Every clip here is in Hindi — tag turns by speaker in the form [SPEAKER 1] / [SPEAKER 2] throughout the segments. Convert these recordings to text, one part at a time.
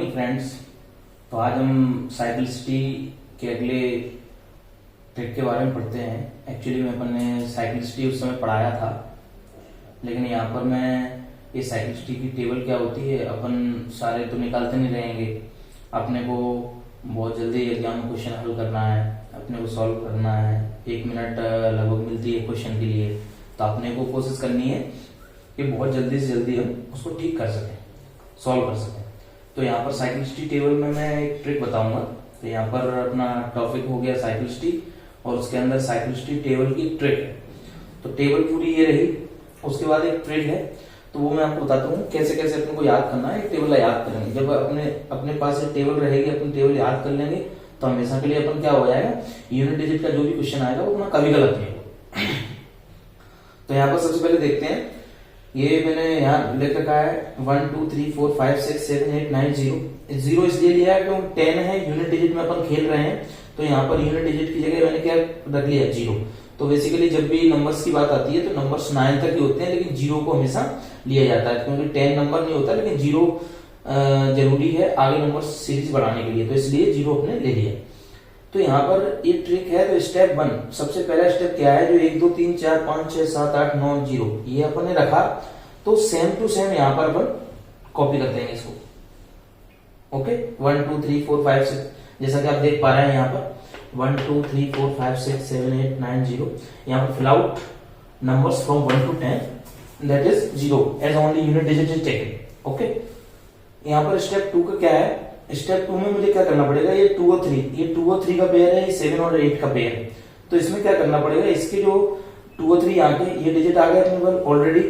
[SPEAKER 1] Morning friends. तो आज हम साइक्लिसिटी के अगले ट्रिक के बारे में पढ़ते हैं। एक्चुअली मैं अपन ने साइक्लिसिटी उस समय पढ़ाया था, लेकिन यहाँ पर मैं ये साइक्लिसिटी की टेबल क्या होती है अपन सारे तो निकालते नहीं रहेंगे। अपने को बहुत जल्दी एग्जाम में क्वेश्चन हल करना है, अपने को सॉल्व करना है। 1 मिनट लगभग मिलती है क्वेश्चन के लिए, तो अपने को कोशिश करनी है कि बहुत जल्दी से जल्दी हम उसको ठीक कर सकें, सॉल्व कर सकें। तो यहाँ पर साइक्लिसिटी टेबल में मैं एक ट्रिक बताऊंगा। तो यहाँ पर अपना टॉपिक हो गया साइक्लिसिटी और उसके अंदर साइक्लिसिटी टेबल की ट्रिक है। तो टेबल पूरी ये रही, उसके बाद एक ट्रिक है, तो वो मैं आपको बताता हूँ कैसे कैसे अपने को याद करना है। एक टेबल याद करेंगे, जब अपने पास एक टेबल रहेगी, अपनी टेबल याद कर लेंगे तो हमेशा के लिए अपन क्या हो जाएगा, यूनिट डिजिट का जो भी क्वेश्चन आएगा वो अपना कभी गलत नहीं होगा। तो यहाँ पर सबसे पहले देखते हैं, ये मैंने यहाँ लिख रखा है 1 2 3 4 5 6 7 8 9 0। 0 इसलिए लिया है क्योंकि 10 है, यूनिट डिजिट में अपन खेल रहे हैं, तो यहाँ पर यूनिट डिजिट की जगह मैंने क्या रख लिया, 0। तो बेसिकली जब भी नंबर्स की बात आती है तो नंबर्स 9 तक ही होते हैं, लेकिन 0 को हमेशा लिया जाता है क्योंकि 10 नंबर नहीं होता, लेकिन 0 जरूरी है आगे नंबर सीरीज बढ़ाने के लिए, तो इसलिए 0 अपने ले लिया। तो यहाँ पर ये ट्रिक है। तो स्टेप 1, सबसे पहला स्टेप क्या है, जो 1 2 3 4 5 6 7 8 9 0 ये अपन ने रखा, तो सेम टू सेम यहाँ पर अपन कॉपी कर देंगे इसको। ओके, 1 2 3 4 5 6, जैसा कि आप देख पा रहे हैं यहाँ पर 1 2 3 4 5 6 7 8 9 0। यहाँ पर fill out numbers from 1 to 10, that is 0 as only unit digit is taken. Okay, यहाँ पर स्टेप 2 का क्या है, स्टेप 2 में मुझे क्या करना पड़ेगा, ये 2 और 3, ये 2 और 3 का पेयर है, ये 7 और 8 का पेयर है। तो इसमें क्या करना पड़ेगा, इसके जो 2 और 3 यहाँ के ये डिजिट आ गए अपने पास ऑलरेडी।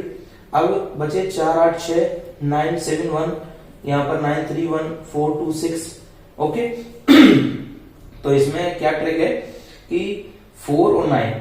[SPEAKER 1] अब बचे 4 8 6 9 7 1, यहाँ पर 9 3 1 4 2 6। ओके तो इसमें क्या ट्रिक है कि 4 और 9,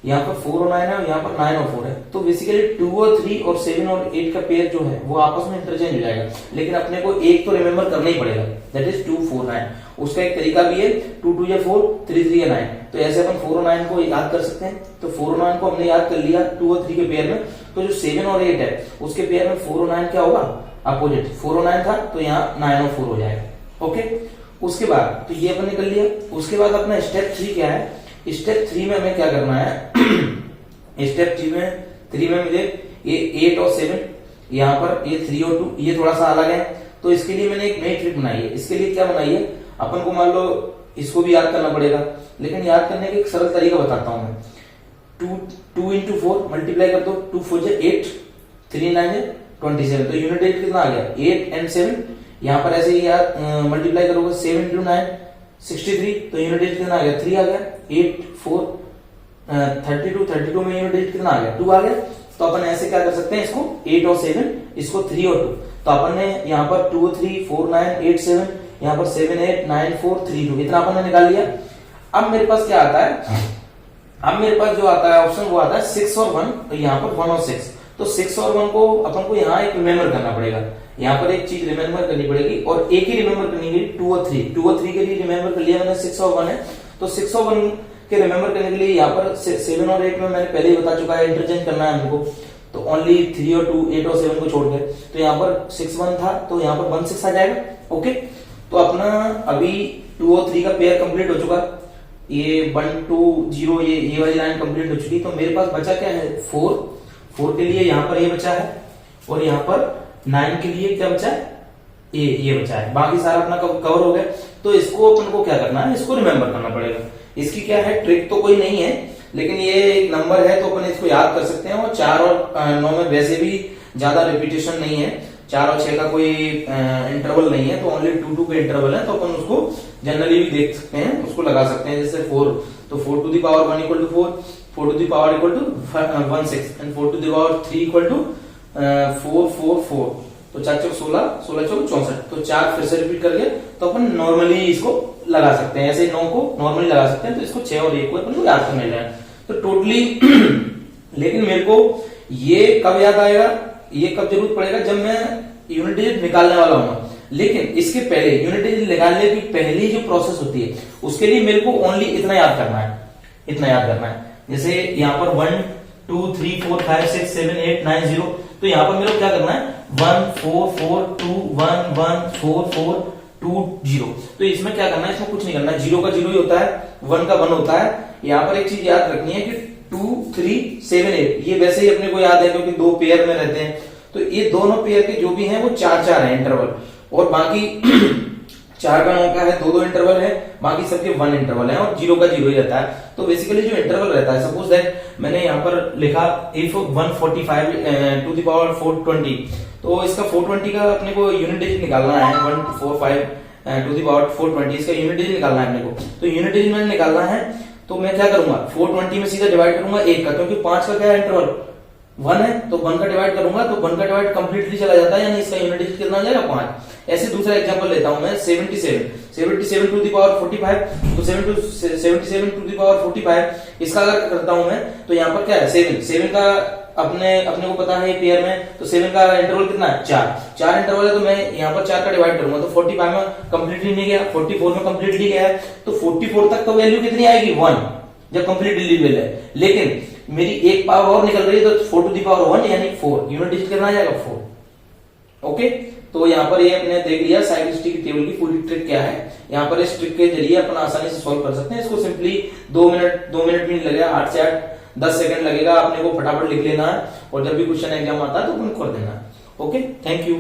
[SPEAKER 1] यहाँ पर 4 और 9 है, यहाँ पर 9 और 4 है, तो बेसिकली 2 और 3 और 7 और 8 का पेयर जो है वो आपस में इंटरचेंज हो जाएगा, लेकिन अपने को एक तो रिमेम्बर करना ही पड़ेगा, दैट इज 2 4 9। उसका एक तरीका भी है, 2 2 या 4 3 3 या 9। तो ऐसे अपन 4 और 9 को याद कर सकते हैं। तो 4 और 9 को हमने याद कर लिया 2 और 3 के पेयर में, तो जो 7 और 8 है उसके पेयर में 4 और 9 क्या होगा, अपोजिट। 4 और 9 था तो यहाँ 9 और 4 हो जाएगा। ओके, उसके बाद तो ये अपन ने कर लिया। उसके बाद अपना स्टेप 3 क्या है, स्टेप 3 में हमें क्या करना है स्टेप 3 में मुझे ये 8 और 7, यहाँ पर ये 3 और 2, ये थोड़ा सा अलग है, तो इसके लिए मैंने एक नई ट्रिक बनाई है। इसके लिए क्या बनाई है, अपन को मान लो इसको भी याद करना पड़ेगा, लेकिन याद करने का एक सरल तरीका बताता हूं मैं। 2 into 4 मल्टीप्लाई कर दो, 2 4 जा 8, 3 9 जा 27। तो यूनिट डिजिट कितना आ गया, 8 and 7। यहाँ पर ऐसे ही यार मल्टीप्लाई करोगे 7 into 9 63, तो यूनिट डिजिट कितना आ गया, 3 आ गया। 8 4 32 में यूनिट डिजिट कितना आ गया, 2 आ गया। तो अपन ऐसे क्या कर सकते हैं, इसको 8 और 7, इसको 3 और 2। तो अपन ने यहाँ पर 2 और 3 4 9 8 7, यहाँ पर 7 8 9 4 3 2, इतना अपन ने निकाल लिया। अब मेरे पास क्या आता है, अब मेरे पास जो आता है ऑप्शन वो आता है 6 और 1, तो यहाँ पर 1 और 6। तो 6 और 1 को अपन को यहाँ एक रिमेम्बर करना पड़ेगा, यहाँ पर एक चीज रिमेम्बर करनी पड़ेगी, और एक ही रिमेम्बर करनी है 2 और 3। 2 और 3 के लिए रिमेम्बर कर लिया मैंने, 6 और 1 है। तो 6 और 1 के रिमेम्बर करने के लिए यहाँ पर 7 और 8 में मैंने पहले ही बता चुका है, इंटरचेंज करना है हमको। तो ओनली 3 और 2 8 और 7 को छोड़ के, तो यहाँ पर 6 1 था, तो यहाँ पर 1 6 आ जाएगा। ओके, तो अपना अभी 2 और 3 का पेयर कंप्लीट हो चुका, ये 1 2 0 ये वाली लाइन कंप्लीट हो चुकी। तो मेरे पास बचा क्या है, 4 के लिए यहाँ पर ये बचा है, और यहाँ पर 9 के लिए क्या बचा है, ये बचा है। बाकी सारा अपना कवर हो गया। तो इसको अपन को क्या करना है, इसको रिमेम्बर करना पड़ेगा। इसकी क्या है, ट्रिक तो कोई नहीं है, लेकिन ये एक नंबर है तो अपन इसको याद कर सकते हैं। और 4 और 9 में वैसे भी ज्यादा रिपीटेशन नहीं है, 4 और 6 का कोई इंटरवल नहीं है, तो ओनली 2 2 के इंटरवल है, तो अपन उसको जनरली भी देख सकते हैं, उसको लगा सकते हैं। जैसे 4, तो 4 to the power 1 equal to 4, 4 to the power equal to 1 6, and 4 to the power 3 equal to 4 4 4। तो 4 चौक 16, 16 चौक 64। तो 4 फिर से रिपीट करके तो अपन नॉर्मली इसको लगा सकते हैं, ऐसे 9 को नॉर्मली लगा सकते हैं। तो इसको 6 और 1 को अपन को याद करने लगा, तो टोटली लेकिन मेरे को ये कब याद आएगा, ये कब जरूरत पड़ेगा, जब मैं यूनिट डिजिट निकालने वाला हूँ। लेकिन इसके पहले यूनिट डिजिट निकालने की पहली जो प्रोसेस होती है, उसके लिए मेरे को ओनली इतना याद करना है, इतना याद करना है। जैसे यहाँ पर 1 2 3 4 5 6 7 8 9 0, तो यहाँ पर मेरे को क्या करना है 1 4 4 2 1 1 4 4 2 0। तो इसमें क्या करना है, इसमें कुछ नहीं करना है, 0 का 0 ही होता है, 1 का 1 होता है। यहाँ पर एक चीज याद रखनी है कि 2 3 7 8 ये वैसे ही अपने को याद है क्योंकि दो पेयर में रहते हैं, तो ये दोनों पेयर के जो भी हैं वो 4 4 है इंटरवल, और बाकी 4 का 9 का है 2 2 इंटरवल है, बाकी सबके 1 इंटरवल है और 0 का 0 ही रहता है। तो बेसिकली जो इंटरवल रहता है, सपोज दैट मैंने यहाँ पर लिखा इफ 145 टू द पावर 420, तो इसका 420 का अपने को यूनिट डिजिट निकालना है, 145 टू द पावर 420 इसका यूनिट डिजिट निकालना है अपने को। तो यूनिट डिजिट मैंने निकालना है, तो मैं क्या करूंगा 420 में सीधा डिवाइड करूंगा 1 का, क्योंकि 5 का क्या है इंटरवल 1 है, तो 1 का डिवाइड करूंगा तो 1 का डिवाइड कंप्लीटली चला जाता है, यानी इसका यूनिट डिजिट कितना आ जाएगा 5। ऐसे दूसरा एग्जांपल लेता हूं मैं 77 टू द पावर 45, तो 77 टू द पावर 45 इसका अगर करता हूं मैं, तो यहाँ पर क्या है 7 का अपने को पता है पेयर में, तो 7 का इंटरवल कितना है 4 इंटरवल है, तो मैं यहाँ पर 4 का डिवाइड करूंगा तो 45 में कंप्लीटली नहीं गया, 44 में कंप्लीटली गया है, तो 44 तक तो वैल्यू कितनी आएगी 1 जब कंप्लीटली डिविजिबल है, लेकिन मेरी एक पावर और निकल रही है तो 4 टू द पावर 1 यानी 4, यूनिट डिजिट कितना आ जाएगा 4। ओके, तो यहाँ पर ये अपने देख लिया साइक्लिसिटी की टेबल की पूरी ट्रिक क्या है। यहाँ पर इस ट्रिक के जरिए अपन आसानी से सॉल्व कर सकते हैं इसको, सिंपली 2 मिनट भी नहीं लगेगा, 8 से 10 सेकंड लगेगा, अपने को फटाफट लिख लेना है और जब भी क्वेश्चन एग्जाम आता है तो अपन कर देना है। Okay, thank you.